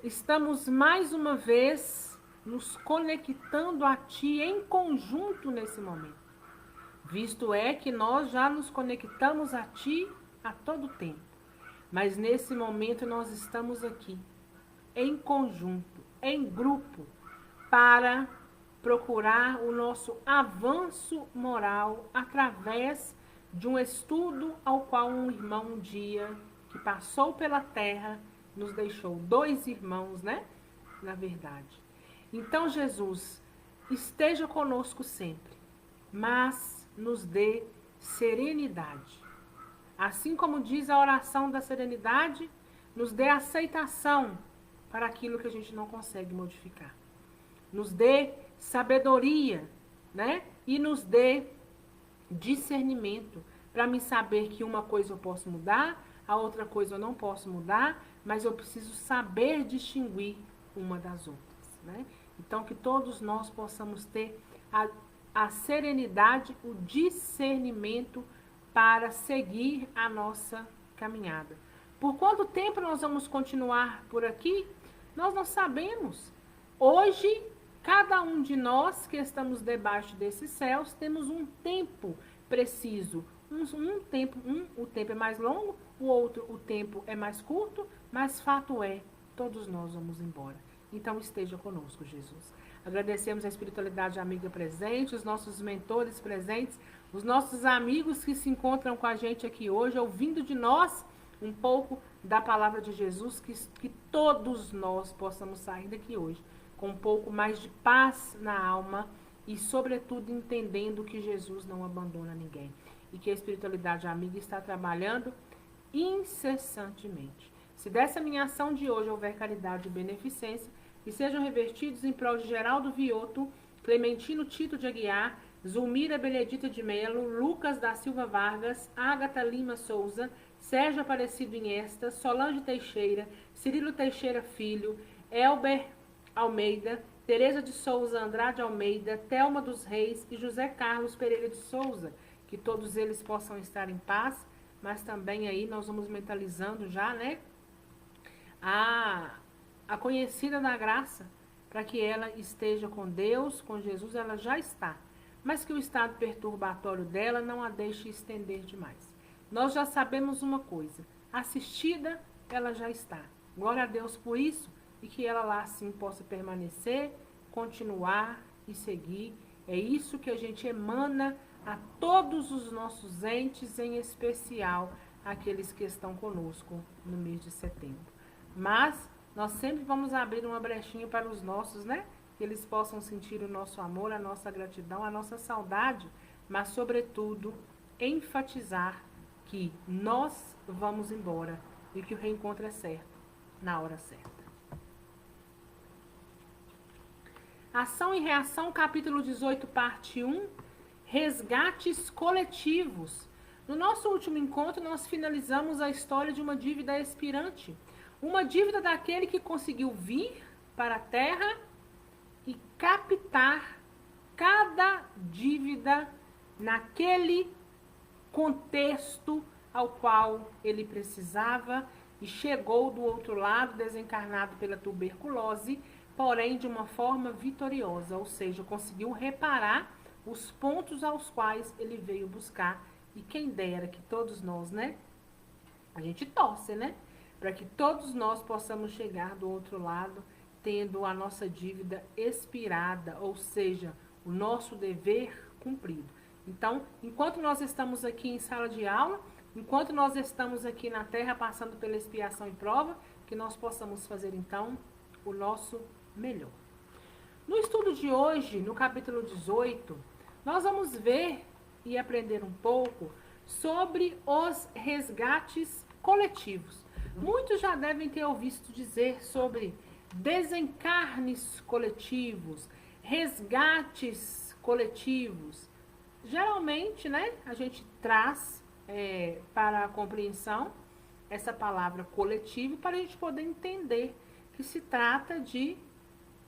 estamos mais uma vez nos conectando a Ti em conjunto nesse momento. Visto é que nós já nos conectamos a Ti a todo tempo. Mas nesse momento nós estamos aqui, em conjunto, em grupo, para procurar o nosso avanço moral através de um estudo ao qual um irmão um dia que passou pela terra nos deixou. Dois irmãos, né? Na verdade. Então, Jesus, esteja conosco sempre, mas nos dê serenidade. Assim como diz a oração da serenidade, nos dê aceitação para aquilo que a gente não consegue modificar. Nos dê sabedoria, né? E nos dê discernimento para me saber que uma coisa eu posso mudar, a outra coisa eu não posso mudar, mas eu preciso saber distinguir uma das outras, né? Então, que todos nós possamos ter a serenidade, o discernimento para seguir a nossa caminhada. Por quanto tempo nós vamos continuar por aqui? Nós não sabemos. Hoje, cada um de nós que estamos debaixo desses céus, temos um tempo preciso. O tempo é mais longo, o outro, o tempo é mais curto, mas fato é, todos nós vamos embora. Então esteja conosco, Jesus. Agradecemos a espiritualidade amiga presente, os nossos mentores presentes, os nossos amigos que se encontram com a gente aqui hoje, ouvindo de nós um pouco da palavra de Jesus, que todos nós possamos sair daqui hoje com um pouco mais de paz na alma e, sobretudo, entendendo que Jesus não abandona ninguém e que a espiritualidade amiga está trabalhando incessantemente. Se dessa minha ação de hoje houver caridade e beneficência, que sejam revertidos em prol de Geraldo Vioto, Clementino Tito de Aguiar, Zulmira Benedita de Melo, Lucas da Silva Vargas, Ágata Lima Souza, Sérgio Aparecido Iniesta, Solange Teixeira, Cirilo Teixeira Filho, Elber Almeida, Tereza de Souza Andrade Almeida, Thelma dos Reis e José Carlos Pereira de Souza, que todos eles possam estar em paz, mas também aí nós vamos mentalizando já, né, a conhecida da graça, para que ela esteja com Deus, com Jesus, ela já está, mas que o estado perturbatório dela não a deixe estender demais. Nós já sabemos uma coisa, assistida, ela já está. Glória a Deus por isso, e que ela lá assim possa permanecer, continuar e seguir. É isso que a gente emana a todos os nossos entes, em especial aqueles que estão conosco no mês de setembro. Mas nós sempre vamos abrir uma brechinha para os nossos, né? Que eles possam sentir o nosso amor, a nossa gratidão, a nossa saudade, mas, sobretudo, enfatizar que nós vamos embora e que o reencontro é certo, na hora certa. Ação e reação, capítulo 18, parte 1, resgates coletivos. No nosso último encontro, nós finalizamos a história de uma dívida expirante. Uma dívida daquele que conseguiu vir para a terra e captar cada dívida naquele contexto ao qual ele precisava e chegou do outro lado, desencarnado pela tuberculose, porém de uma forma vitoriosa, ou seja, conseguiu reparar os pontos aos quais ele veio buscar. E quem dera que todos nós, né? A gente torce, né? Para que todos nós possamos chegar do outro lado tendo a nossa dívida expirada, ou seja, o nosso dever cumprido. Então, enquanto nós estamos aqui em sala de aula, enquanto nós estamos aqui na Terra passando pela expiação e prova, que nós possamos fazer então o nosso melhor. No estudo de hoje, no capítulo 18, nós vamos ver e aprender um pouco sobre os resgates coletivos. Muitos já devem ter ouvido dizer sobre desencarnes coletivos, resgates coletivos. Geralmente, né, a gente traz para a compreensão essa palavra coletivo para a gente poder entender que se trata de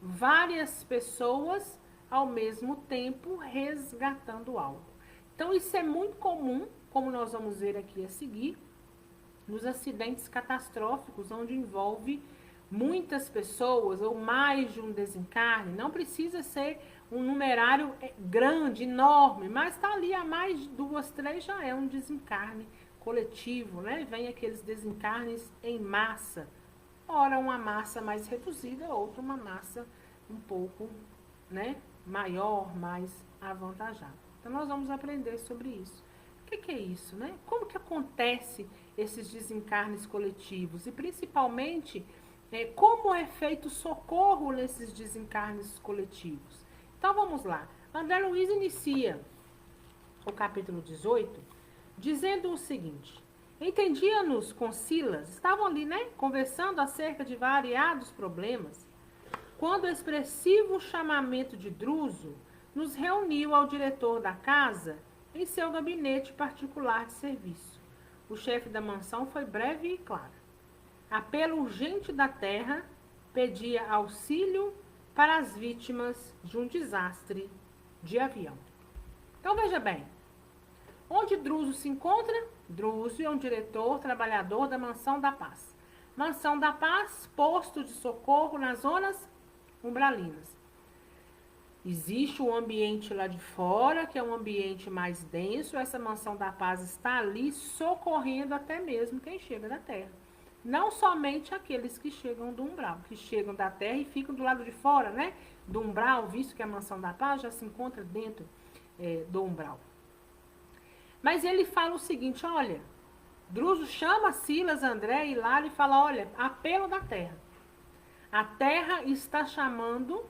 várias pessoas ao mesmo tempo resgatando algo. Então isso é muito comum, como nós vamos ver aqui a seguir, nos acidentes catastróficos, onde envolve muitas pessoas ou mais de um desencarne, não precisa ser um numerário grande, enorme, mas está ali a mais de 2, 3 já é um desencarne coletivo, né? Vem aqueles desencarnes em massa. Ora uma massa mais reduzida, outra uma massa um pouco, né, maior, mais avantajada. Então nós vamos aprender sobre isso. O que é isso, né? Como que acontece esses desencarnes coletivos? E principalmente, como é feito socorro nesses desencarnes coletivos? Então vamos lá. André Luiz inicia o capítulo 18 dizendo o seguinte: entendia-nos com Silas, estavam ali, né, conversando acerca de variados problemas, quando o expressivo chamamento de Druso nos reuniu ao diretor da casa em seu gabinete particular de serviço. O chefe da mansão foi breve e claro. Apelo urgente da terra, pedia auxílio para as vítimas de um desastre de avião. Então veja bem, onde Druso se encontra? Druso é um diretor, trabalhador da Mansão da Paz. Mansão da Paz, posto de socorro nas zonas umbralinas. Existe um ambiente lá de fora, que é um ambiente mais denso. Essa Mansão da Paz está ali socorrendo até mesmo quem chega da terra. Não somente aqueles que chegam do umbral, que chegam da terra e ficam do lado de fora, né? Do umbral, visto que a Mansão da Paz já se encontra dentro do umbral. Mas ele fala o seguinte, olha, Druso chama Silas, André e Hilário e fala, olha, apelo da terra. A terra está chamando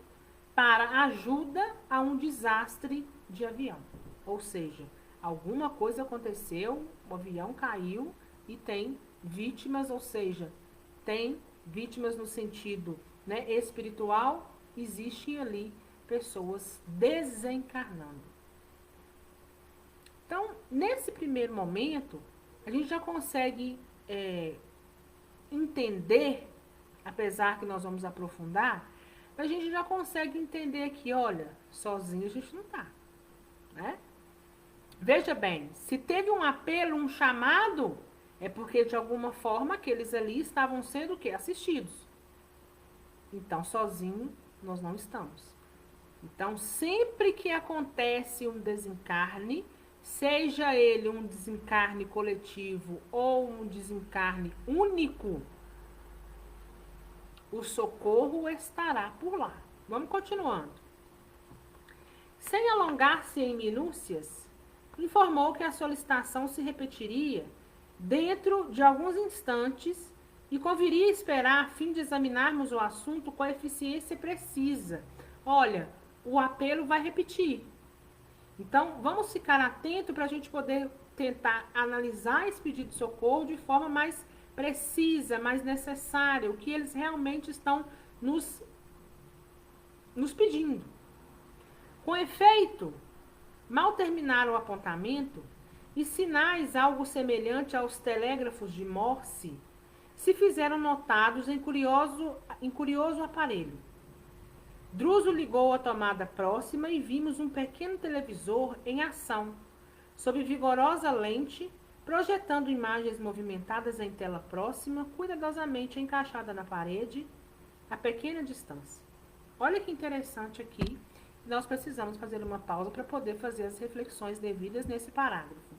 para ajuda a um desastre de avião. Ou seja, alguma coisa aconteceu, o avião caiu e tem vítimas, ou seja, tem vítimas no sentido, né, espiritual, existem ali pessoas desencarnando. Então, nesse primeiro momento, a gente já consegue entender, apesar que nós vamos aprofundar, a gente já consegue entender que, olha, sozinho a gente não está, né? Veja bem, se teve um apelo, um chamado, é porque de alguma forma aqueles ali estavam sendo o quê? Assistidos. Então, sozinho nós não estamos. Então, sempre que acontece um desencarne, seja ele um desencarne coletivo ou um desencarne único, o socorro estará por lá. Vamos continuando. Sem alongar-se em minúcias, informou que a solicitação se repetiria dentro de alguns instantes e conviria esperar a fim de examinarmos o assunto com a eficiência precisa. Olha, o apelo vai repetir. Então, vamos ficar atento para a gente poder tentar analisar esse pedido de socorro de forma mais precisa, mais necessária, o que eles realmente estão nos pedindo. Com efeito, mal terminaram o apontamento, e sinais algo semelhante aos telégrafos de Morse se fizeram notados em curioso aparelho. Druso ligou a tomada próxima e vimos um pequeno televisor em ação, sob vigorosa lente, projetando imagens movimentadas em tela próxima, cuidadosamente encaixada na parede, a pequena distância. Olha que interessante aqui, nós precisamos fazer uma pausa para poder fazer as reflexões devidas nesse parágrafo.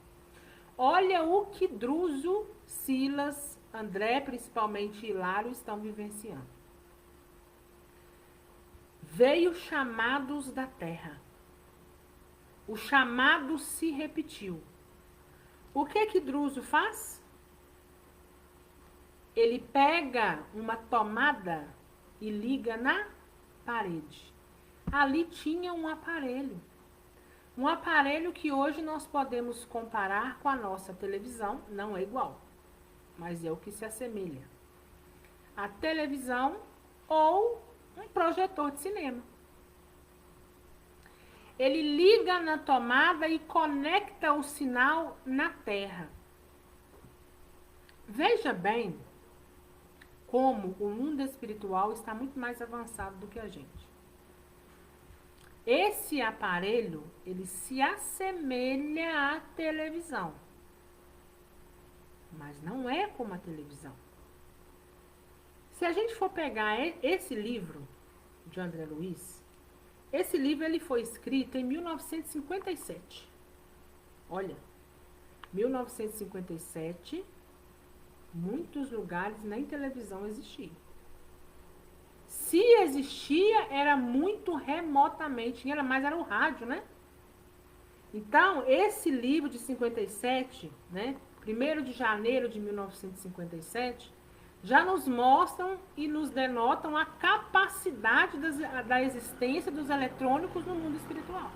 Olha o que Druso, Silas, André, principalmente Hilário, estão vivenciando. Veio chamados da terra. O chamado se repetiu. O que Druso faz? Ele pega uma tomada e liga na parede. Ali tinha um aparelho. Um aparelho que hoje nós podemos comparar com a nossa televisão. Não é igual, mas é o que se assemelha. A televisão ou um projetor de cinema. Ele liga na tomada e conecta o sinal na terra. Veja bem como o mundo espiritual está muito mais avançado do que a gente. Esse aparelho, ele se assemelha à televisão, mas não é como a televisão. Se a gente for pegar esse livro de André Luiz, esse livro ele foi escrito em 1957. Olha, 1957, muitos lugares nem televisão existia. Se existia, era muito remotamente, era o rádio, né? Então, esse livro de 57, né, 1º de janeiro de 1957, já nos mostram e nos denotam a capacidade da existência dos eletrônicos no mundo espiritual.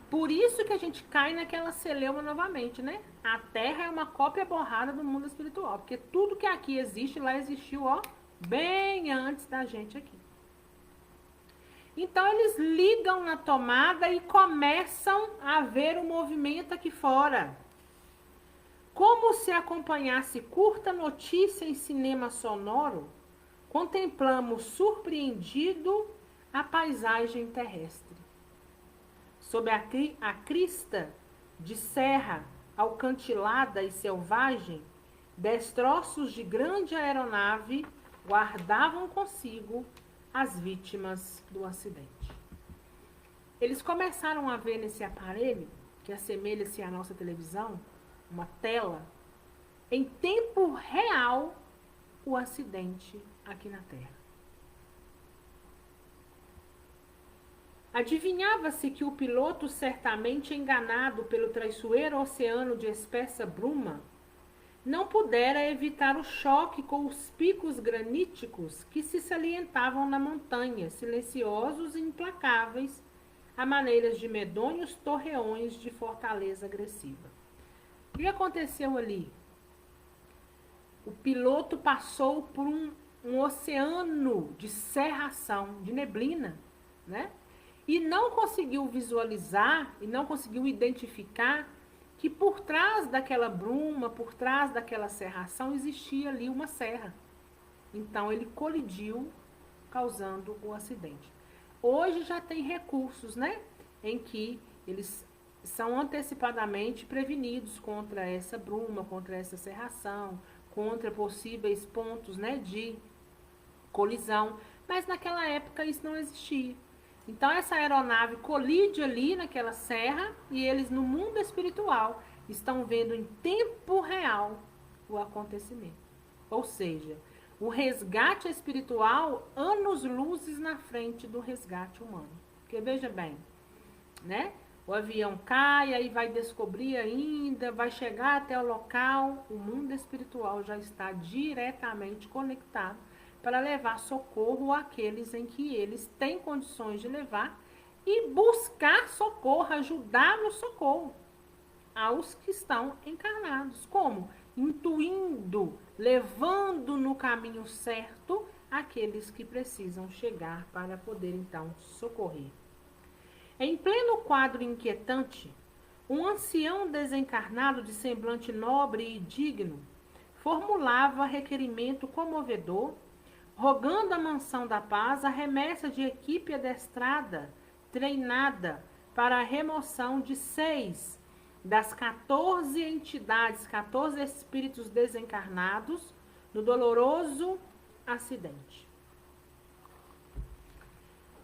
Por isso que a gente cai naquela celeuma novamente, né? A Terra é uma cópia borrada do mundo espiritual, porque tudo que aqui existe, lá existiu, ó, bem antes da gente aqui. Então, eles ligam na tomada e começam a ver o movimento aqui fora. Como se acompanhasse curta notícia em cinema sonoro, contemplamos surpreendido a paisagem terrestre. Sob a crista de serra alcantilada e selvagem, destroços de grande aeronave guardavam consigo as vítimas do acidente. Eles começaram a ver nesse aparelho, que assemelha-se à nossa televisão, uma tela, em tempo real, o acidente aqui na Terra. Adivinhava-se que o piloto, certamente enganado pelo traiçoeiro oceano de espessa bruma, não pudera evitar o choque com os picos graníticos que se salientavam na montanha, silenciosos e implacáveis, a maneiras de medonhos torreões de fortaleza agressiva. O que aconteceu ali? O piloto passou por um oceano de cerração, de neblina, né? E não conseguiu visualizar e não conseguiu identificar que por trás daquela bruma, por trás daquela cerração, existia ali uma serra. Então, ele colidiu, causando o acidente. Hoje já tem recursos, né? Em que eles são antecipadamente prevenidos contra essa bruma, contra essa cerração, contra possíveis pontos, né, de colisão. Mas naquela época isso não existia. Então essa aeronave colide ali naquela serra e eles no mundo espiritual estão vendo em tempo real o acontecimento. Ou seja, o resgate espiritual anos-luzes na frente do resgate humano. Porque veja bem, né? O avião cai, aí vai descobrir ainda, vai chegar até o local, o mundo espiritual já está diretamente conectado para levar socorro àqueles em que eles têm condições de levar e buscar socorro, ajudar no socorro aos que estão encarnados. Como? Intuindo, levando no caminho certo aqueles que precisam chegar para poder então socorrer. Em pleno quadro inquietante, um ancião desencarnado de semblante nobre e digno formulava requerimento comovedor, rogando à Mansão da Paz a remessa de equipe adestrada, treinada para a remoção de 6 das 14 entidades, 14 espíritos desencarnados no doloroso acidente.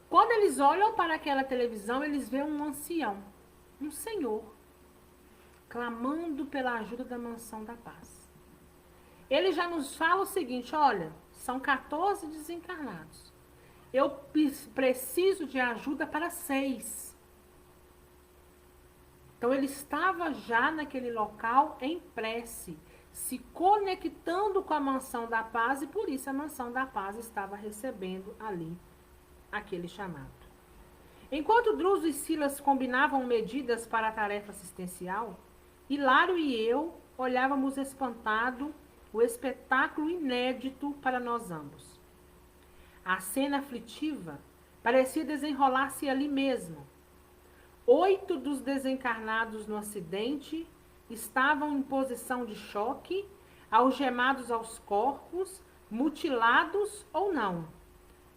Quando eles olham para aquela televisão, eles veem um ancião, um senhor, clamando pela ajuda da Mansão da Paz. Ele já nos fala o seguinte, olha, são 14 desencarnados. Eu preciso de ajuda para 6. Então ele estava já naquele local em prece, se conectando com a Mansão da Paz e por isso a Mansão da Paz estava recebendo ali aquele chamado. Enquanto Druso e Silas combinavam medidas para a tarefa assistencial, Hilário e eu olhávamos espantado o espetáculo inédito para nós ambos. A cena aflitiva parecia desenrolar-se ali mesmo. 8 dos desencarnados no acidente estavam em posição de choque, algemados aos corpos, mutilados ou não.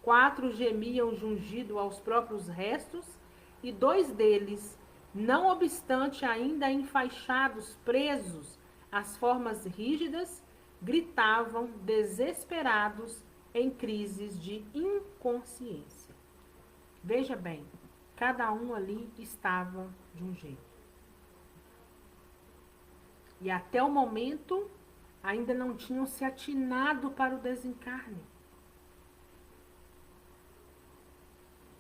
4 gemiam jungido aos próprios restos e 2 deles, não obstante ainda enfaixados, presos às formas rígidas, gritavam desesperados em crises de inconsciência. Veja bem, cada um ali estava de um jeito. E até o momento ainda não tinham se atinado para o desencarne.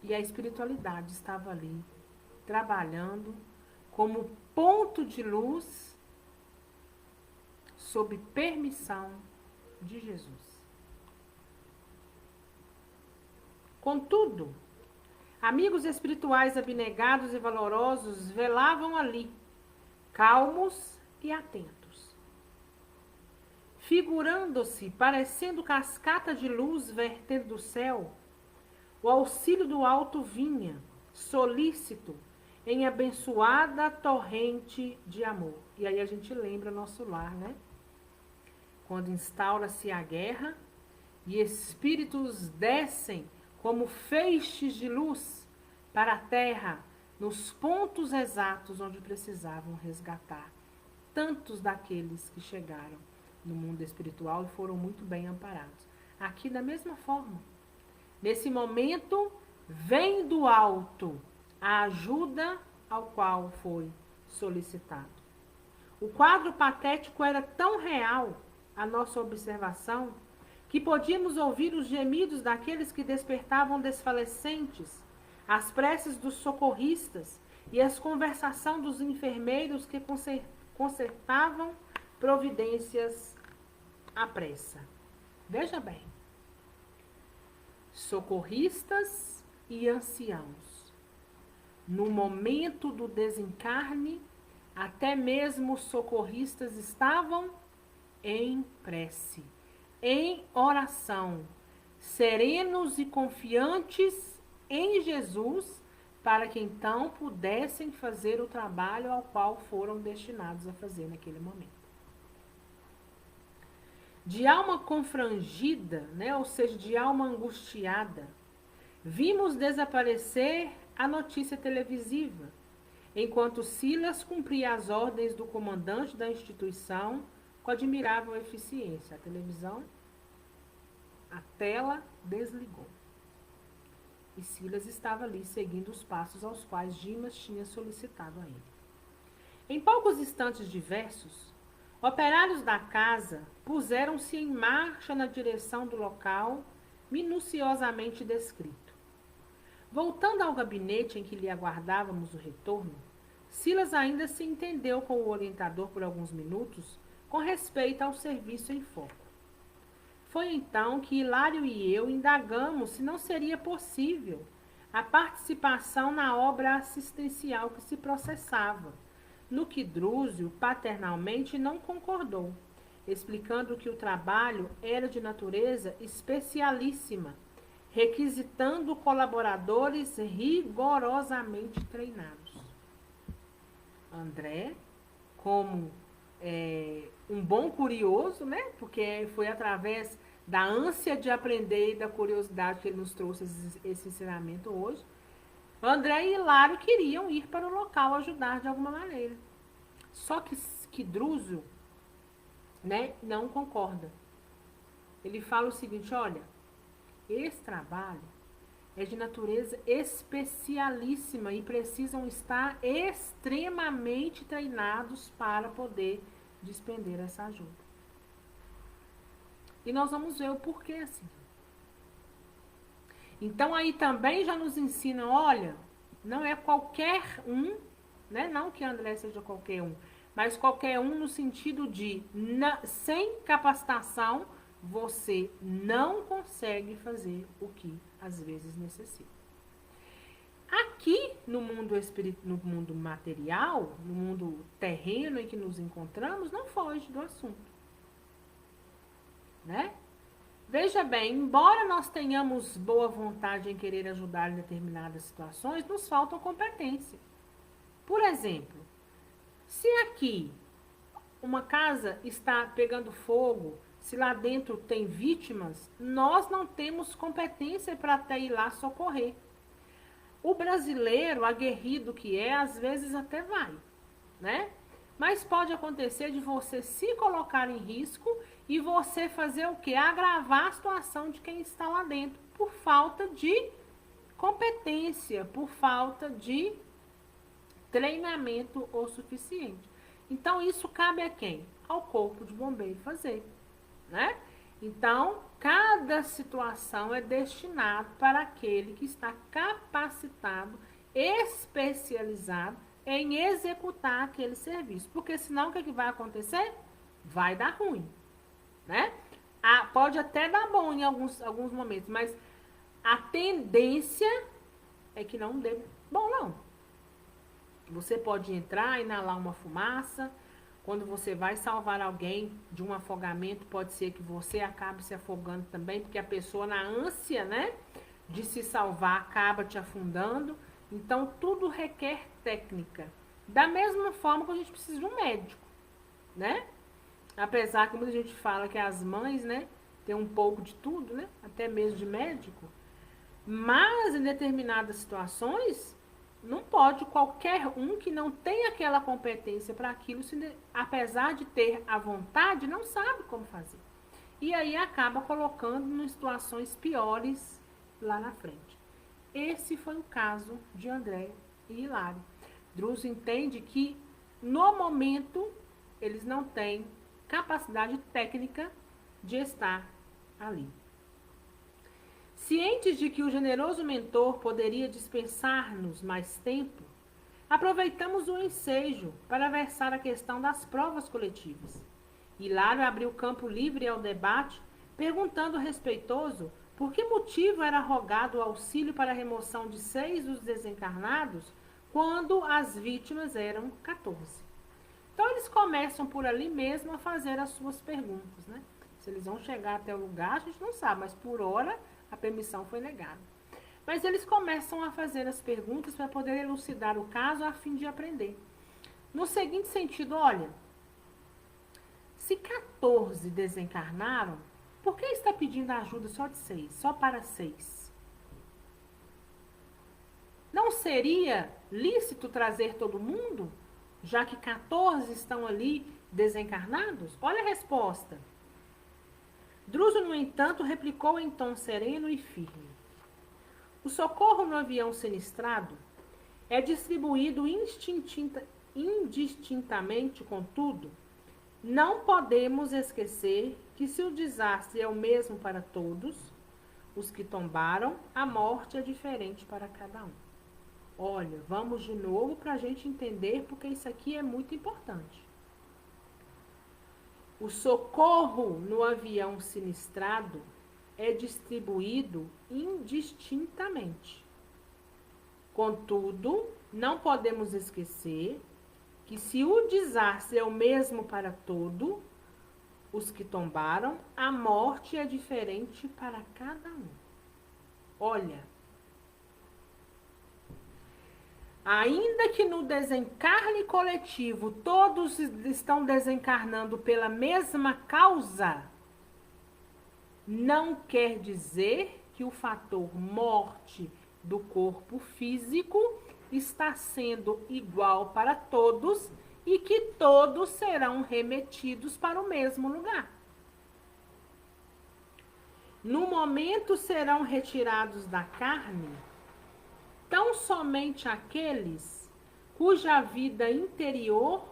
E a espiritualidade estava ali, trabalhando como ponto de luz, sob permissão de Jesus. Contudo, amigos espirituais abnegados e valorosos velavam ali, calmos e atentos. Figurando-se, parecendo cascata de luz verter do céu, o auxílio do alto vinha, solícito, em abençoada torrente de amor. E aí a gente lembra nosso lar, né? Quando instaura-se a guerra e espíritos descem como feixes de luz para a terra, nos pontos exatos onde precisavam resgatar tantos daqueles que chegaram no mundo espiritual e foram muito bem amparados. Aqui da mesma forma. Nesse momento, vem do alto a ajuda ao qual foi solicitado. O quadro patético era tão real, a nossa observação, que podíamos ouvir os gemidos daqueles que despertavam desfalecentes, as preces dos socorristas e as conversações dos enfermeiros que consertavam providências à pressa. Veja bem. Socorristas e anciãos. No momento do desencarne, até mesmo os socorristas estavam em prece, em oração, serenos e confiantes em Jesus, para que então pudessem fazer o trabalho ao qual foram destinados a fazer naquele momento. De alma confrangida, né, ou seja, de alma angustiada, vimos desaparecer a notícia televisiva, enquanto Silas cumpria as ordens do comandante da instituição com admirável eficiência. A televisão, a tela desligou. E Silas estava ali seguindo os passos aos quais Dimas tinha solicitado a ele. Em poucos instantes diversos, operários da casa puseram-se em marcha na direção do local minuciosamente descrito. Voltando ao gabinete em que lhe aguardávamos o retorno, Silas ainda se entendeu com o orientador por alguns minutos com respeito ao serviço em foco. Foi então que Hilário e eu indagamos se não seria possível a participação na obra assistencial que se processava, no que Drúzio paternalmente não concordou, explicando que o trabalho era de natureza especialíssima, requisitando colaboradores rigorosamente treinados. André, como um bom curioso, né? Porque foi através da ânsia de aprender e da curiosidade que ele nos trouxe esse ensinamento hoje. André e Hilário queriam ir para o local ajudar de alguma maneira. Só que Drúzio, né, não concorda. Ele fala o seguinte: olha, esse trabalho é de natureza especialíssima e precisam estar extremamente treinados para poder despender essa ajuda. E nós vamos ver o porquê assim. Então aí também já nos ensina, olha, não é qualquer um, né? Não que André seja qualquer um, mas qualquer um no sentido de sem capacitação você não consegue fazer o que às vezes necessita. Aqui no mundo no mundo material, no mundo terreno em que nos encontramos, não foge do assunto, né? Veja bem, embora nós tenhamos boa vontade em querer ajudar em determinadas situações, nos falta competência. Por exemplo, se aqui uma casa está pegando fogo, se lá dentro tem vítimas, nós não temos competência para até ir lá socorrer. O brasileiro, aguerrido que é, às vezes até vai, né? mas pode acontecer de você se colocar em risco e você fazer o quê? Agravar a situação de quem está lá dentro por falta de competência, por falta de treinamento o suficiente. Então, isso cabe a quem? Ao corpo de bombeiro fazer, né? Então, cada situação é destinado para aquele que está capacitado, especializado em executar aquele serviço. Porque senão, o que vai acontecer? Vai dar ruim, né? Pode até dar bom em alguns momentos, mas a tendência é que não dê bom, não. Você pode entrar, inalar uma fumaça. Quando você vai salvar alguém de um afogamento, pode ser que você acabe se afogando também, porque a pessoa, na ânsia, né, de se salvar, acaba te afundando. Então, tudo requer técnica. Da mesma forma que a gente precisa de um médico, né? Apesar que muita gente fala que as mães, né, tem um pouco de tudo, né? Até mesmo de médico. Mas, em determinadas situações, não pode qualquer um que não tem aquela competência para aquilo, apesar de ter a vontade, não sabe como fazer. E aí acaba colocando em situações piores lá na frente. Esse foi o caso de André e Hilário. Druso entende que, no momento, eles não têm capacidade técnica de estar ali. Cientes de que o generoso mentor poderia dispensar-nos mais tempo, aproveitamos o ensejo para versar a questão das provas coletivas. Hilário abriu campo livre ao debate, perguntando respeitoso por que motivo era rogado o auxílio para a remoção de 6 dos desencarnados, quando as vítimas eram 14. Então, eles começam por ali mesmo a fazer as suas perguntas, né? Se eles vão chegar até o lugar, a gente não sabe, mas por hora a permissão foi negada. Mas eles começam a fazer as perguntas para poder elucidar o caso a fim de aprender. No seguinte sentido, olha, se 14 desencarnaram, por que está pedindo ajuda só de 6, só para 6? Não seria lícito trazer todo mundo, já que 14 estão ali desencarnados? Olha a resposta. Druso, no entanto, replicou em tom sereno e firme. O socorro no avião sinistrado é distribuído indistintamente, contudo, não podemos esquecer que se o desastre é o mesmo para todos os que tombaram, a morte é diferente para cada um. Olha, vamos de novo para a gente entender, porque isso aqui é muito importante. O socorro no avião sinistrado é distribuído indistintamente. Contudo, não podemos esquecer que se o desastre é o mesmo para todos os que tombaram, a morte é diferente para cada um. Olha, ainda que no desencarne coletivo todos estão desencarnando pela mesma causa, não quer dizer que o fator morte do corpo físico está sendo igual para todos e que todos serão remetidos para o mesmo lugar. No momento serão retirados da carne tão somente aqueles cuja vida interior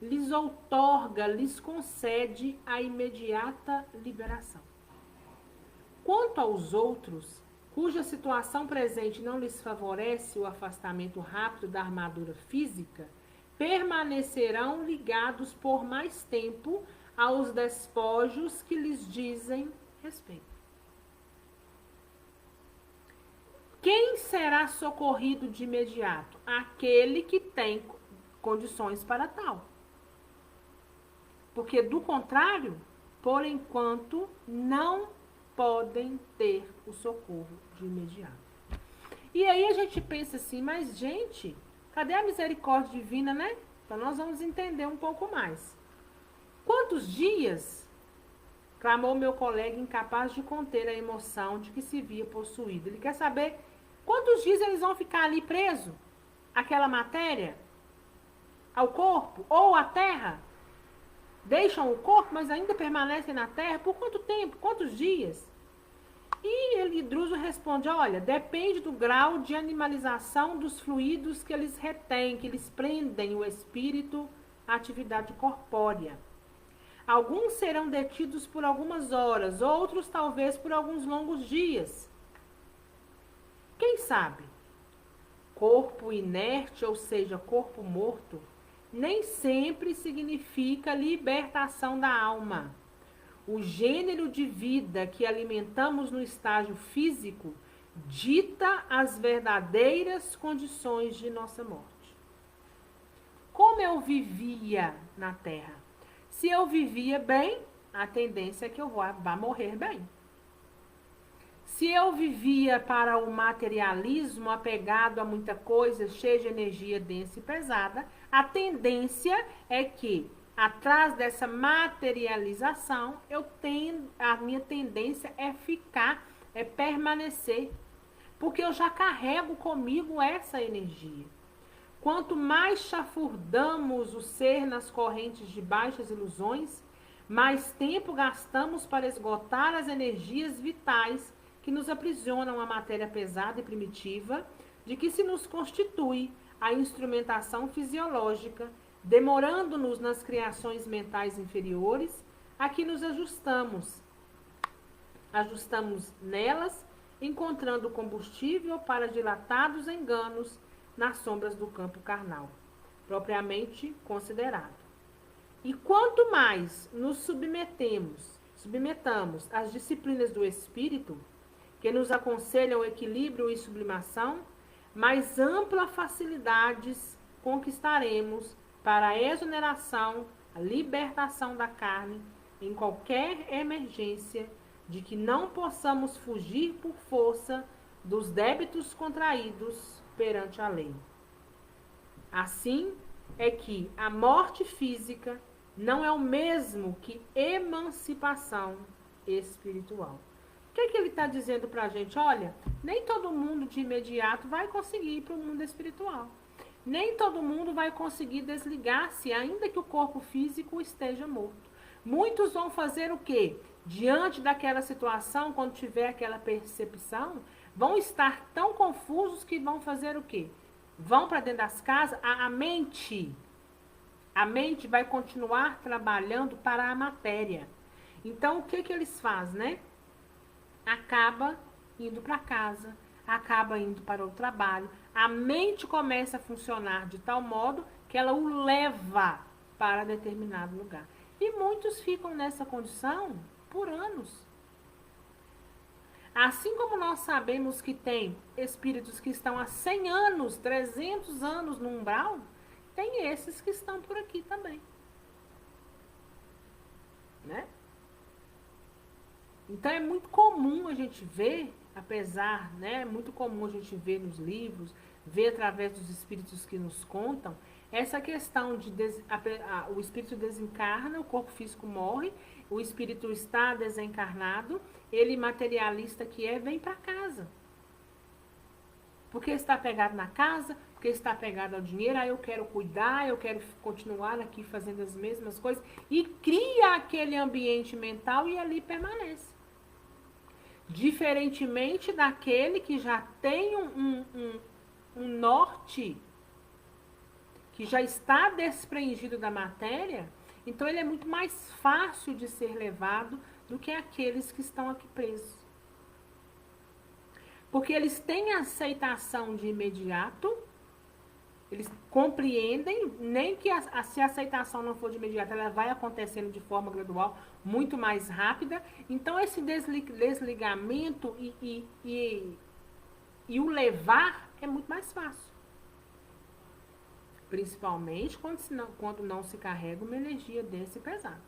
lhes outorga, lhes concede a imediata liberação. Quanto aos outros, cuja situação presente não lhes favorece o afastamento rápido da armadura física, permanecerão ligados por mais tempo aos despojos que lhes dizem respeito. Quem será socorrido de imediato? Aquele que tem condições para tal. Porque, do contrário, por enquanto, não podem ter o socorro de imediato. E aí a gente pensa assim, mas gente, cadê a misericórdia divina, né? Então nós vamos entender um pouco mais. Quantos dias, clamou meu colega incapaz de conter a emoção de que se via possuído. Ele quer saber quantos dias eles vão ficar ali presos? Aquela matéria? ao corpo ou à terra? Deixam o corpo, mas ainda permanecem na terra? Por quanto tempo? Quantos dias? E Druso responde, olha, depende do grau de animalização dos fluidos que eles retêm, que eles prendem o espírito à atividade corpórea. Alguns serão detidos por algumas horas, outros talvez por alguns longos dias. Quem sabe? Corpo inerte, ou seja, corpo morto, nem sempre significa libertação da alma. O gênero de vida que alimentamos no estágio físico dita as verdadeiras condições de nossa morte. Como eu vivia na Terra? Se eu vivia bem, a tendência é que eu vá morrer bem. Se eu vivia para o materialismo, apegado a muita coisa, cheio de energia densa e pesada, a tendência é que, atrás dessa materialização, a minha tendência é permanecer, porque eu já carrego comigo essa energia. Quanto mais chafurdamos o ser nas correntes de baixas ilusões, mais tempo gastamos para esgotar as energias vitais que nos aprisionam a matéria pesada e primitiva, de que se nos constitui a instrumentação fisiológica, demorando-nos nas criações mentais inferiores, a que nos ajustamos. Ajustamos nelas, encontrando combustível para dilatados enganos nas sombras do campo carnal, propriamente considerado. E quanto mais nos submetamos às disciplinas do espírito, que nos aconselham equilíbrio e sublimação, mais ampla facilidades conquistaremos para a exoneração, a libertação da carne em qualquer emergência, de que não possamos fugir por força dos débitos contraídos perante a lei. Assim é que a morte física não é o mesmo que emancipação espiritual. O que ele está dizendo para a gente? Olha, nem todo mundo de imediato vai conseguir ir para o mundo espiritual. Nem todo mundo vai conseguir desligar-se, ainda que o corpo físico esteja morto. Muitos vão fazer o quê? Diante daquela situação, quando tiver aquela percepção, vão estar tão confusos que vão fazer o quê? Vão para dentro das casas, a mente vai continuar trabalhando para a matéria. Então, o que eles fazem, né? Acaba indo para casa, acaba indo para o trabalho. A mente começa a funcionar de tal modo que ela o leva para determinado lugar. E muitos ficam nessa condição por anos. Assim como nós sabemos que tem espíritos que estão há 100 anos, 300 anos no umbral, tem esses que estão por aqui também. Né? Então é muito comum a gente ver, apesar, né, é muito comum a gente ver nos livros, ver através dos espíritos que nos contam, essa questão de o espírito desencarna, o corpo físico morre, o espírito está desencarnado, ele materialista que vem para casa. Porque está pegado na casa, porque está pegado ao dinheiro, aí eu quero cuidar, eu quero continuar aqui fazendo as mesmas coisas, e cria aquele ambiente mental e ali permanece. Diferentemente daquele que já tem um norte, que já está desprendido da matéria, então ele é muito mais fácil de ser levado do que aqueles que estão aqui presos. Porque eles têm aceitação de imediato, eles compreendem, nem que se a aceitação não for de imediato, ela vai acontecendo de forma gradual, muito mais rápida. Então, esse desligamento e o levar é muito mais fácil. Principalmente quando não se carrega uma energia densa e pesada.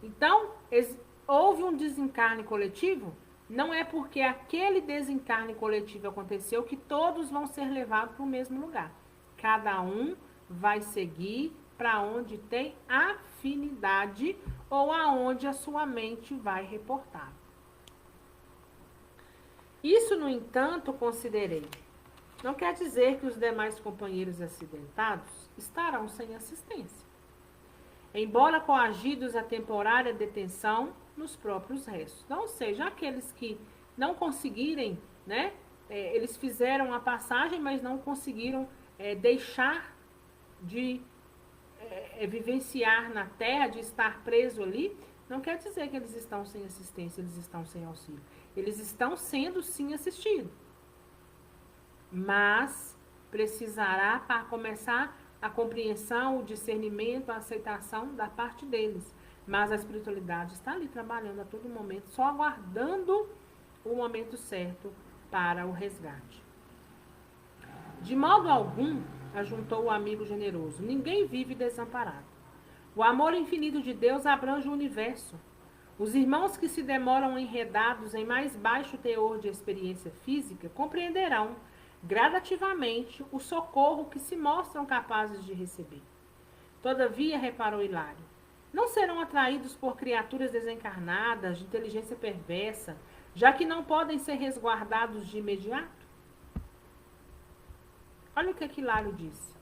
Então, houve um desencarne coletivo? Não é porque aquele desencarne coletivo aconteceu que todos vão ser levados para o mesmo lugar. Cada um vai seguir para onde tem afinidade ou aonde a sua mente vai reportar. Isso, no entanto, considerei. não quer dizer que os demais companheiros acidentados estarão sem assistência, embora coagidos a temporária detenção nos próprios restos. Então, ou seja, aqueles que não conseguirem, né, eles fizeram a passagem, mas não conseguiram deixar de vivenciar na terra, de estar preso ali, não quer dizer que eles estão sem assistência, eles estão sem auxílio. Eles estão sendo, sim, assistidos. Mas precisará, para começar, a compreensão, o discernimento, a aceitação da parte deles. Mas a espiritualidade está ali trabalhando a todo momento, só aguardando o momento certo para o resgate. De modo algum, ajuntou o amigo generoso, ninguém vive desamparado. O amor infinito de Deus abrange o universo. Os irmãos que se demoram enredados em mais baixo teor de experiência física compreenderão gradativamente o socorro que se mostram capazes de receber. Todavia, reparou Hilário, não serão atraídos por criaturas desencarnadas, de inteligência perversa, já que não podem ser resguardados de imediato? Olha o que Hilário disse.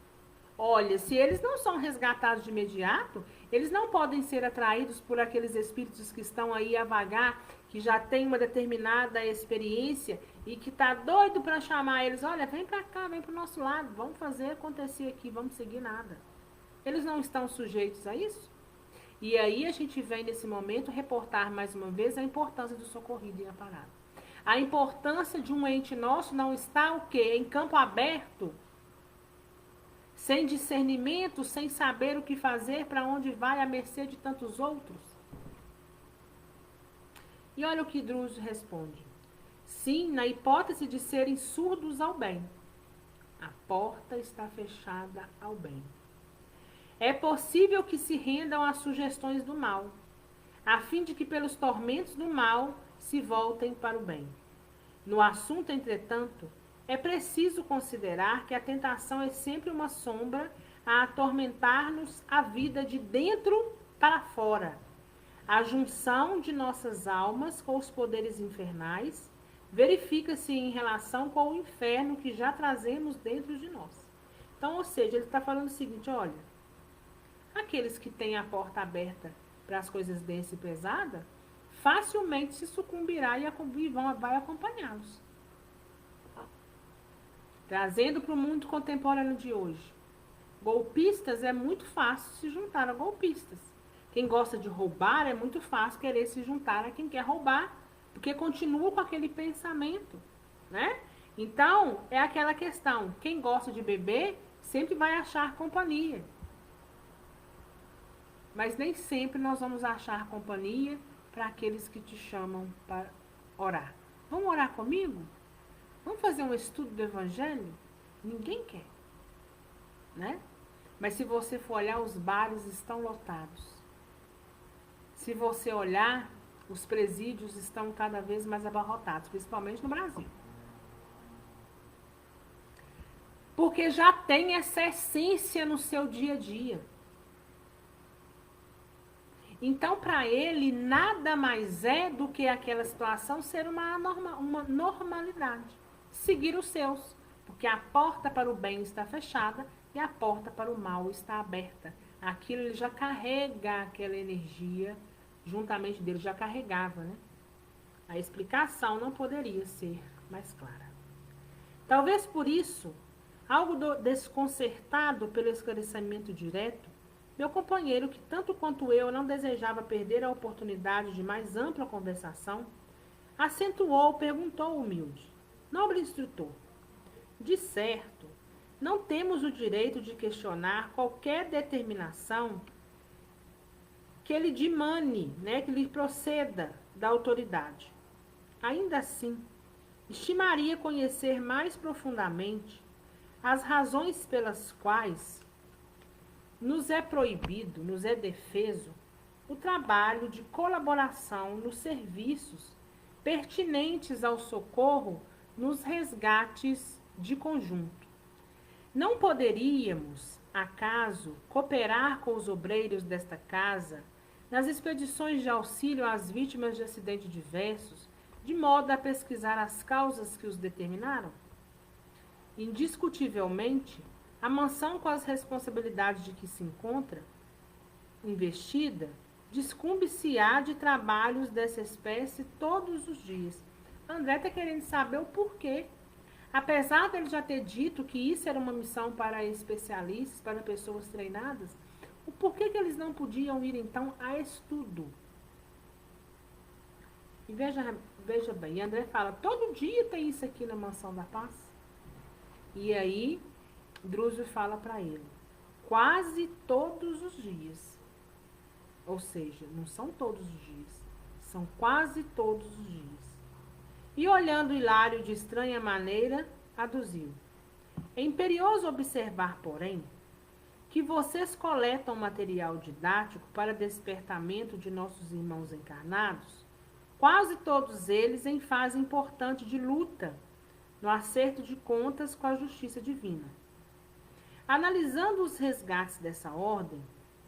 Olha, se eles não são resgatados de imediato, eles não podem ser atraídos por aqueles espíritos que estão aí a vagar, que já tem uma determinada experiência e que tá doido para chamar eles. Olha, vem para cá, vem para o nosso lado, vamos fazer acontecer aqui, vamos seguir nada. Eles não estão sujeitos a isso? E aí a gente vem nesse momento reportar mais uma vez a importância do socorrido e amparado. A importância de um ente nosso não está o quê? Em campo aberto, sem discernimento, sem saber o que fazer, para onde vai, à mercê de tantos outros? E olha o que Druso responde. Sim, na hipótese de serem surdos ao bem. A porta está fechada ao bem. É possível que se rendam às sugestões do mal, a fim de que pelos tormentos do mal se voltem para o bem. No assunto, entretanto, é preciso considerar que a tentação é sempre uma sombra a atormentar-nos a vida de dentro para fora. A junção de nossas almas com os poderes infernais verifica-se em relação com o inferno que já trazemos dentro de nós. Então, ou seja, ele está falando o seguinte, olha, aqueles que têm a porta aberta para as coisas densas e pesadas, facilmente se sucumbirá e vai acompanhá-los. Trazendo para o mundo contemporâneo de hoje. Golpistas, é muito fácil se juntar a golpistas. Quem gosta de roubar, é muito fácil querer se juntar a quem quer roubar, porque continua com aquele pensamento, né? Então, é aquela questão, quem gosta de beber, sempre vai achar companhia. Mas nem sempre nós vamos achar companhia para aqueles que te chamam para orar. Vamos orar comigo? Vamos fazer um estudo do Evangelho? Ninguém quer, né? Mas se você for olhar, os bares estão lotados. Se você olhar, os presídios estão cada vez mais abarrotados, principalmente no Brasil. Porque já tem essa essência no seu dia a dia. Então, para ele, nada mais é do que aquela situação ser uma normalidade. Seguir os seus, porque a porta para o bem está fechada e a porta para o mal está aberta. Aquilo ele já carrega aquela energia, juntamente dele já carregava, né? A explicação não poderia ser mais clara. Talvez por isso, algo desconcertado pelo esclarecimento direto, meu companheiro, que tanto quanto eu não desejava perder a oportunidade de mais ampla conversação, acentuou, perguntou humilde. Nobre instrutor, de certo, não temos o direito de questionar qualquer determinação que lhe dimane, né, que lhe proceda da autoridade. Ainda assim, estimaria conhecer mais profundamente as razões pelas quais nos é proibido, nos é defeso, o trabalho de colaboração nos serviços pertinentes ao socorro nos resgates de conjunto. Não poderíamos, acaso, cooperar com os obreiros desta casa nas expedições de auxílio às vítimas de acidentes diversos, de modo a pesquisar as causas que os determinaram? Indiscutivelmente, a mansão com as responsabilidades de que se encontra investida, descumbe-se-á de trabalhos dessa espécie todos os dias. André está querendo saber o porquê. Apesar dele já ter dito que isso era uma missão para especialistas, para pessoas treinadas, o porquê que eles não podiam ir, então, a estudo? E veja bem, André fala, todo dia tem isso aqui na Mansão da Paz. E aí, Drúzio fala para ele, quase todos os dias. Ou seja, não são todos os dias, são quase todos os dias. E olhando Hilário de estranha maneira, aduziu. É imperioso observar, porém, que vocês coletam material didático para despertamento de nossos irmãos encarnados, quase todos eles em fase importante de luta, no acerto de contas com a justiça divina. Analisando os resgates dessa ordem,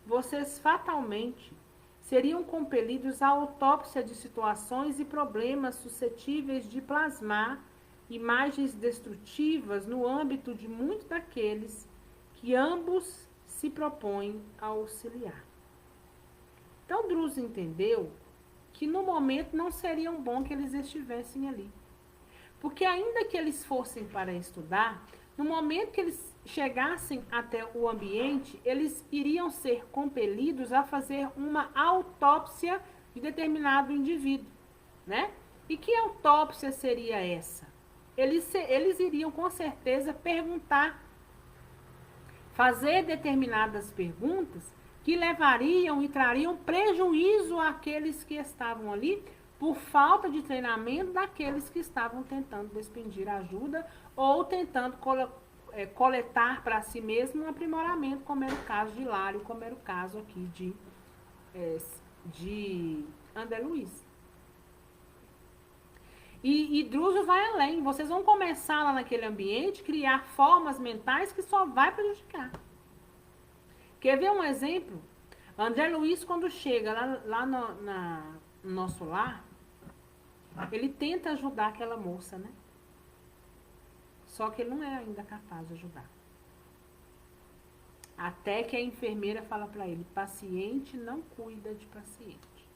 vocês fatalmente seriam compelidos à autópsia de situações e problemas suscetíveis de plasmar imagens destrutivas no âmbito de muitos daqueles que ambos se propõem a auxiliar. Então, Drúzio entendeu que no momento não seria bom que eles estivessem ali. Porque ainda que eles fossem para estudar, no momento que eles chegassem até o ambiente, eles iriam ser compelidos a fazer uma autópsia de determinado indivíduo, né? E que autópsia seria essa? Eles iriam com certeza perguntar, fazer determinadas perguntas que levariam e trariam prejuízo àqueles que estavam ali por falta de treinamento daqueles que estavam tentando despedir ajuda ou tentando coletar para si mesmo um aprimoramento, como era o caso de Hilário, como era o caso aqui de André Luiz. E Drúzio vai além. Vocês vão começar lá naquele ambiente, criar formas mentais que só vai prejudicar. Quer ver um exemplo? André Luiz, quando chega lá no nosso lar, ele tenta ajudar aquela moça, né? Só que ele não é ainda capaz de ajudar. Até que a enfermeira fala para ele, paciente não cuida de paciente.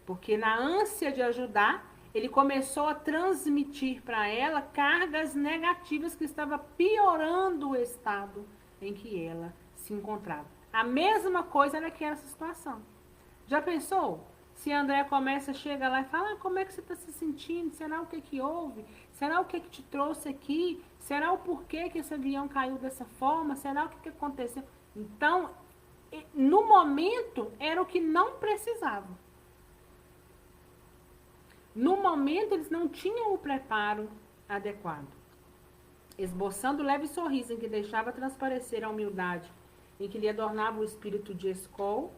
Porque na ânsia de ajudar, ele começou a transmitir para ela cargas negativas que estava piorando o estado em que ela se encontrava. A mesma coisa era que essa situação. Já pensou? Se André chega lá e fala, como é que você está se sentindo? Será o que houve? Será o que te trouxe aqui? Será o porquê que esse avião caiu dessa forma? Será o que aconteceu? Então, no momento, era o que não precisava. No momento, eles não tinham o preparo adequado. Esboçando o leve sorriso em que deixava transparecer a humildade, em que lhe adornava o espírito de escol,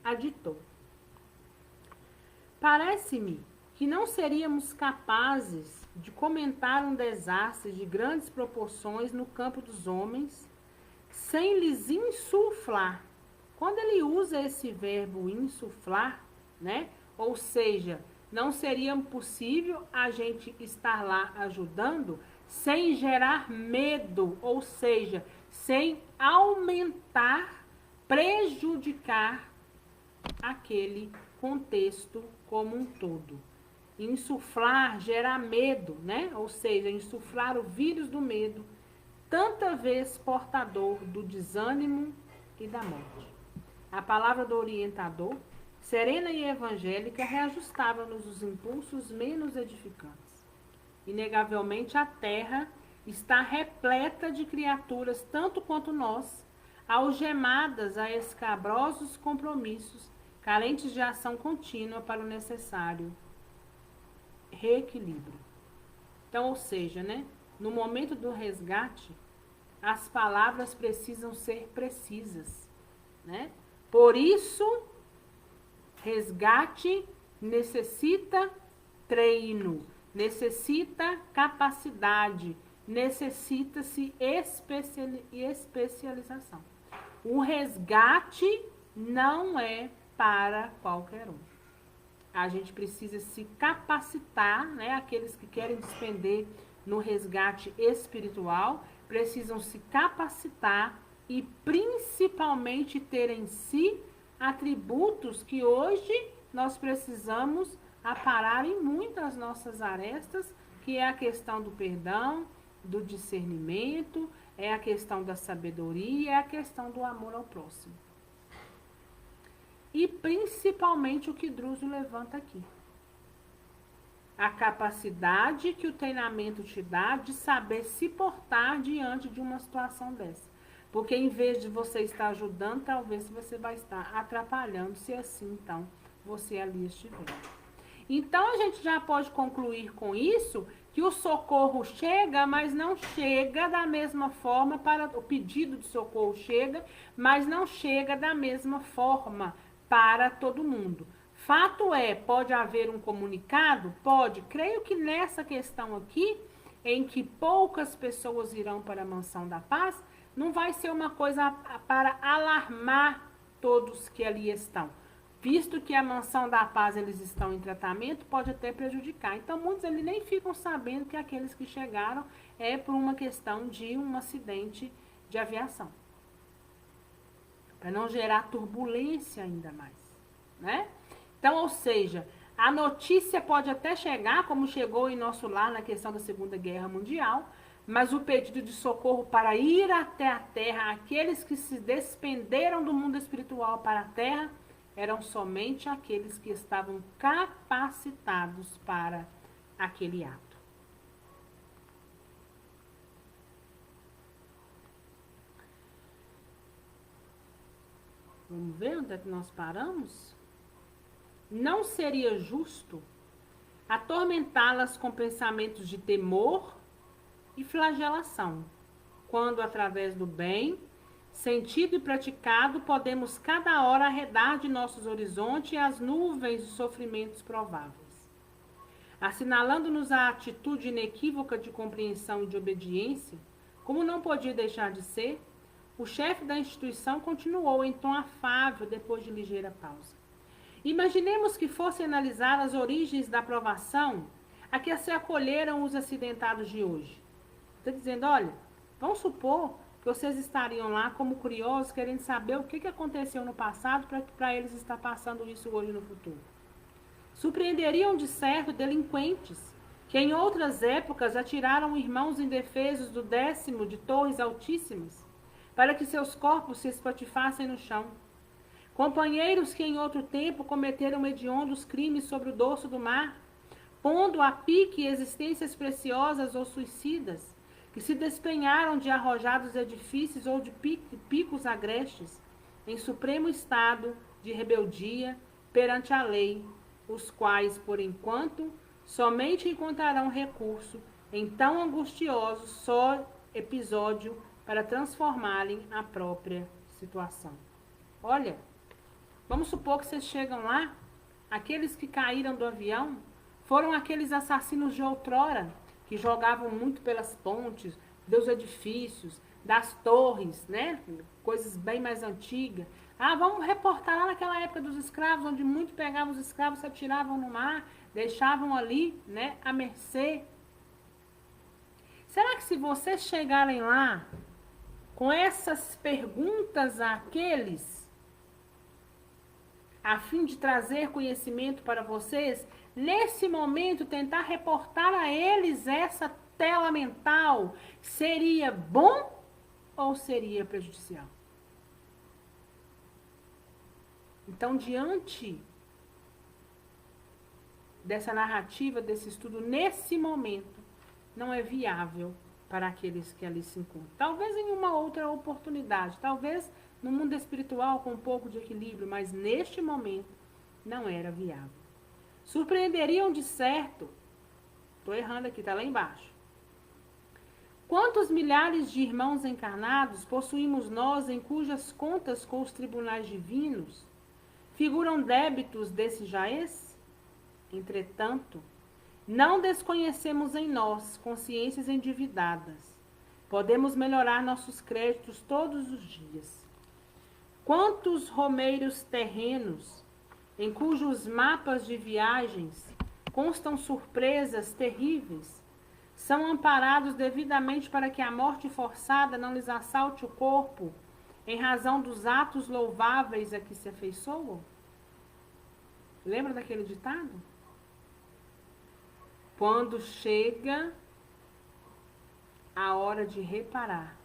aditou. Parece-me que não seríamos capazes de comentar um desastre de grandes proporções no campo dos homens sem lhes insuflar. Quando ele usa esse verbo insuflar, né? Ou seja, não seria possível a gente estar lá ajudando sem gerar medo, ou seja, sem aumentar, prejudicar aquele contexto como um todo. Insuflar, gerar medo, né? Ou seja, insuflar o vírus do medo, tanta vez portador do desânimo e da morte. A palavra do orientador, serena e evangélica, reajustava-nos os impulsos menos edificantes. Inegavelmente, a terra está repleta de criaturas, tanto quanto nós, algemadas a escabrosos compromissos, carentes de ação contínua para o necessário reequilíbrio. Então, ou seja, né, no momento do resgate, as palavras precisam ser precisas, né? Por isso, resgate necessita treino, necessita capacidade, necessita-se especialização. O resgate não é para qualquer um. A gente precisa se capacitar, né? Aqueles que querem despender no resgate espiritual, precisam se capacitar e principalmente ter em si atributos que hoje nós precisamos aparar em muitas nossas arestas, que é a questão do perdão, do discernimento, é a questão da sabedoria, é a questão do amor ao próximo. E principalmente o que Drúzio levanta aqui. A capacidade que o treinamento te dá de saber se portar diante de uma situação dessa. Porque em vez de você estar ajudando, talvez você vai estar atrapalhando, se assim, então, você ali estiver. Então, a gente já pode concluir com isso que o socorro chega, mas não chega da mesma forma o pedido de socorro chega, mas não chega da mesma forma para todo mundo. Fato é, pode haver um comunicado? Pode. Creio que nessa questão aqui, em que poucas pessoas irão para a Mansão da Paz, não vai ser uma coisa para alarmar todos que ali estão. Visto que a Mansão da Paz eles estão em tratamento, pode até prejudicar. Então, muitos ali nem ficam sabendo que aqueles que chegaram é por uma questão de um acidente de aviação. Para não gerar turbulência ainda mais, né? Então, ou seja, a notícia pode até chegar, como chegou em nosso lar na questão da Segunda Guerra Mundial, mas o pedido de socorro para ir até a Terra, aqueles que se despenderam do mundo espiritual para a Terra, eram somente aqueles que estavam capacitados para aquele ato. Vamos ver onde é que nós paramos? Não seria justo atormentá-las com pensamentos de temor e flagelação, quando através do bem, sentido e praticado, podemos cada hora arredar de nossos horizontes as nuvens de sofrimentos prováveis. Assinalando-nos a atitude inequívoca de compreensão e de obediência, como não podia deixar de ser, o chefe da instituição continuou em tom afável depois de ligeira pausa. Imaginemos que fossem analisar as origens da provação a que se acolheram os acidentados de hoje. Está dizendo, olha, vamos supor que vocês estariam lá como curiosos, querendo saber o que aconteceu no passado para eles estar passando isso hoje no futuro. Surpreenderiam de certo delinquentes que em outras épocas atiraram irmãos indefesos do 10º de torres altíssimas para que seus corpos se espatifassem no chão. Companheiros que em outro tempo cometeram hediondos crimes sobre o dorso do mar, pondo a pique existências preciosas ou suicidas, que se despenharam de arrojados edifícios ou de picos agrestes, em supremo estado de rebeldia perante a lei, os quais, por enquanto, somente encontrarão recurso em tão angustioso só episódio para transformarem a própria situação. Olha, vamos supor que vocês chegam lá, aqueles que caíram do avião foram aqueles assassinos de outrora, que jogavam muito pelas pontes, dos edifícios, das torres, né? Coisas bem mais antigas. Ah, vamos reportar lá naquela época dos escravos, onde muito pegavam os escravos, se atiravam no mar, deixavam ali, né, à mercê. Será que se vocês chegarem lá com essas perguntas àqueles, a fim de trazer conhecimento para vocês, nesse momento tentar reportar a eles essa tela mental, seria bom ou seria prejudicial? Então, diante dessa narrativa, desse estudo, nesse momento, não é viável para aqueles que ali se encontram. Talvez em uma outra oportunidade, talvez no mundo espiritual com um pouco de equilíbrio, mas neste momento não era viável. Surpreenderiam de certo, estou errando aqui, está lá embaixo. Quantos milhares de irmãos encarnados possuímos nós em cujas contas com os tribunais divinos figuram débitos desse jaez? Entretanto, não desconhecemos em nós consciências endividadas. Podemos melhorar nossos créditos todos os dias. Quantos romeiros terrenos, em cujos mapas de viagens constam surpresas terríveis, São amparados devidamente para que a morte forçada não lhes assalte o corpo, em razão dos atos louváveis a que se afeiçoam? Lembra daquele ditado? Quando chega a hora de reparar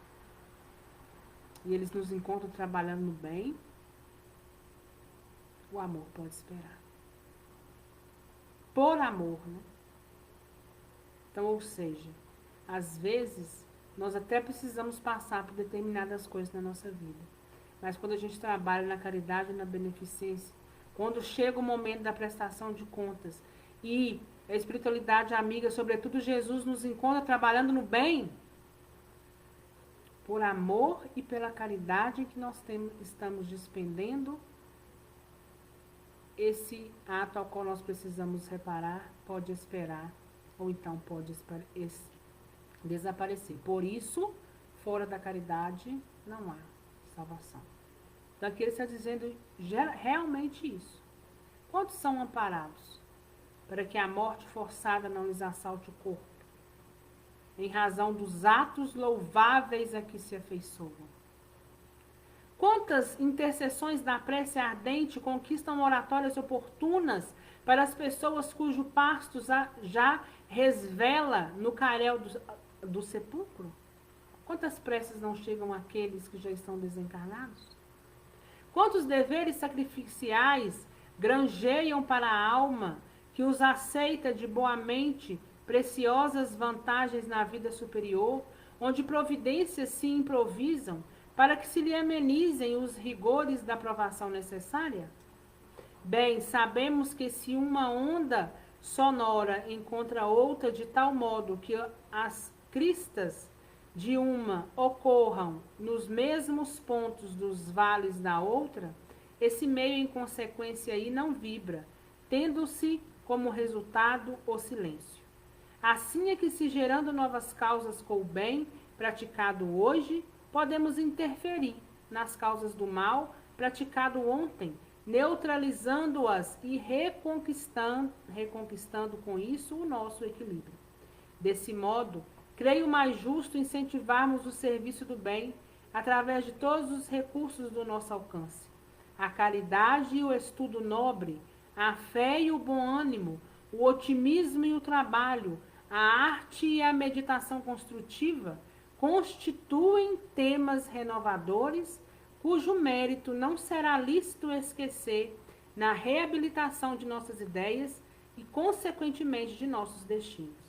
e eles nos encontram trabalhando no bem, o amor pode esperar. Por amor, né? Então, ou seja, às vezes nós até precisamos passar por determinadas coisas na nossa vida. Mas quando a gente trabalha na caridade e na beneficência, quando chega o momento da prestação de contas e a espiritualidade amiga, sobretudo Jesus, nos encontra trabalhando no bem, por amor e pela caridade que nós estamos despendendo, esse ato ao qual nós precisamos reparar pode esperar, ou então pode desaparecer. Por isso, fora da caridade não há salvação. Então aqui ele está dizendo realmente isso. Quantos são amparados para que a morte forçada não lhes assalte o corpo, em razão dos atos louváveis a que se afeiçoam? Quantas intercessões da prece ardente conquistam oratórias oportunas para as pessoas cujo pasto já resvela no carel do sepulcro? Quantas preces não chegam àqueles que já estão desencarnados? Quantos deveres sacrificiais granjeiam para a alma que os aceita de boamente preciosas vantagens na vida superior, onde providências se improvisam para que se lhe amenizem os rigores da provação necessária? Bem, sabemos que se uma onda sonora encontra outra de tal modo que as cristas de uma ocorram nos mesmos pontos dos vales da outra, esse meio em consequência aí não vibra, tendo-se como resultado o silêncio. Assim é que, se gerando novas causas com o bem praticado hoje, podemos interferir nas causas do mal praticado ontem, neutralizando-as e reconquistando com isso o nosso equilíbrio. Desse modo, creio mais justo incentivarmos o serviço do bem através de todos os recursos do nosso alcance. A caridade e o estudo nobre, a fé e o bom ânimo, o otimismo e o trabalho, a arte e a meditação construtiva constituem temas renovadores cujo mérito não será lícito esquecer na reabilitação de nossas ideias e, consequentemente, de nossos destinos.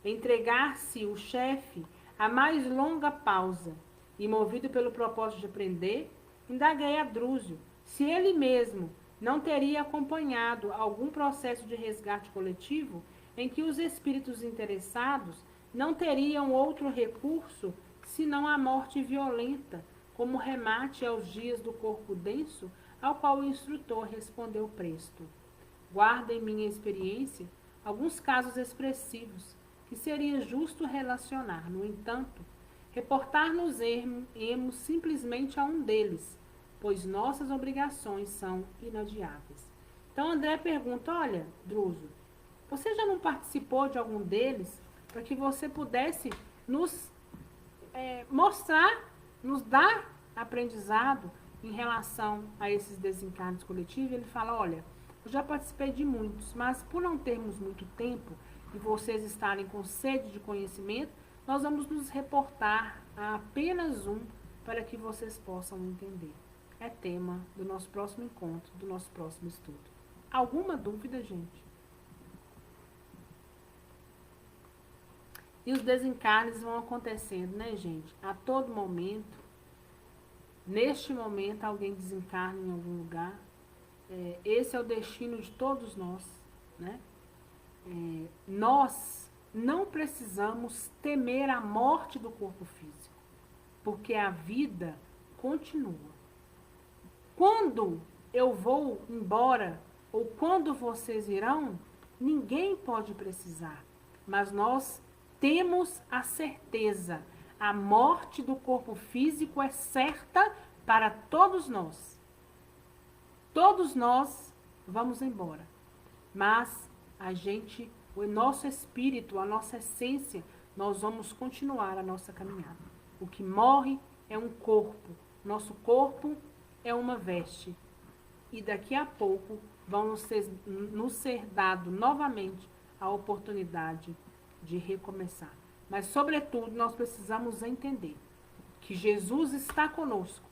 Entregar-se o chefe à mais longa pausa e, movido pelo propósito de aprender, indaguei a Drúzio se ele mesmo não teria acompanhado algum processo de resgate coletivo em que os espíritos interessados não teriam outro recurso senão a morte violenta, como remate aos dias do corpo denso, ao qual o instrutor respondeu presto. Guardo em minha experiência alguns casos expressivos que seria justo relacionar. No entanto, reportar-nos-emos simplesmente a um deles, pois nossas obrigações são inadiáveis. Então André pergunta: olha, Druso, você já não participou de algum deles para que você pudesse nos mostrar, nos dar aprendizado em relação a esses desencarnes coletivos? Ele fala: olha, eu já participei de muitos, mas por não termos muito tempo e vocês estarem com sede de conhecimento, nós vamos nos reportar a apenas um para que vocês possam entender. É tema do nosso próximo encontro, do nosso próximo estudo. Alguma dúvida, gente? E os desencarnes vão acontecendo, né, gente? A todo momento. Neste momento, alguém desencarna em algum lugar. Esse é o destino de todos nós, né? Nós não precisamos temer a morte do corpo físico, porque a vida continua. Quando eu vou embora, ou quando vocês irão, ninguém pode precisar, mas nós temos a certeza. A morte do corpo físico é certa para todos nós. Todos nós vamos embora. Mas a gente o nosso espírito, a nossa essência, nós vamos continuar a nossa caminhada. O que morre é um corpo. Nosso corpo é uma veste. E daqui a pouco vão nos ser dado novamente a oportunidade de recomeçar. Mas, sobretudo, nós precisamos entender que Jesus está conosco.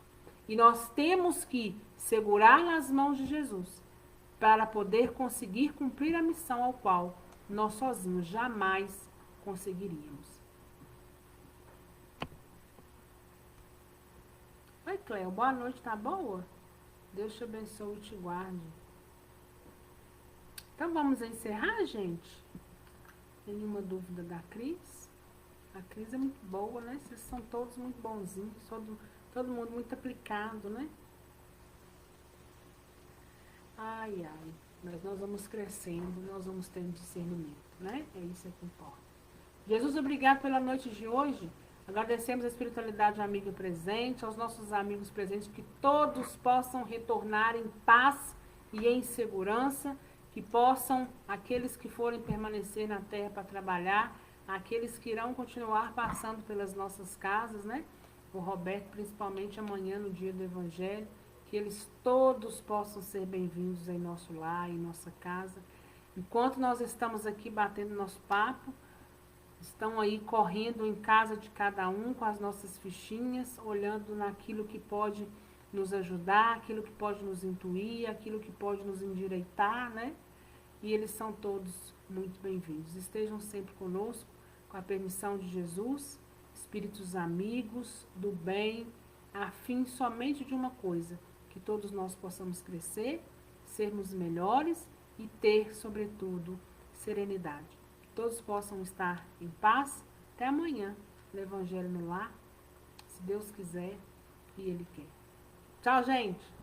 E nós temos que segurar nas mãos de Jesus para poder conseguir cumprir a missão ao qual nós sozinhos jamais conseguiríamos. Oi, Cleo, boa noite, tá boa? Deus te abençoe e te guarde. Então vamos encerrar, gente? Nenhuma dúvida da Cris? A Cris é muito boa, né? Vocês são todos muito bonzinhos, todo mundo muito aplicado, né? Ai, ai. Mas nós vamos crescendo, nós vamos tendo discernimento, né? É isso que importa. Jesus, obrigado pela noite de hoje. Agradecemos a espiritualidade amiga presente, aos nossos amigos presentes, que todos possam retornar em paz e em segurança, que possam, aqueles que forem permanecer na terra para trabalhar, aqueles que irão continuar passando pelas nossas casas, né? O Roberto, principalmente amanhã, no dia do Evangelho, que eles todos possam ser bem-vindos em nosso lar, em nossa casa. Enquanto nós estamos aqui batendo nosso papo, estão aí correndo em casa de cada um com as nossas fichinhas, olhando naquilo que pode nos ajudar, aquilo que pode nos intuir, aquilo que pode nos endireitar, né? E eles são todos muito bem-vindos. Estejam sempre conosco, com a permissão de Jesus, espíritos amigos do bem, a fim somente de uma coisa, que todos nós possamos crescer, sermos melhores e ter, sobretudo, serenidade. Todos possam estar em paz. Até amanhã, no Evangelho no Lar, se Deus quiser e Ele quer. Tchau, gente!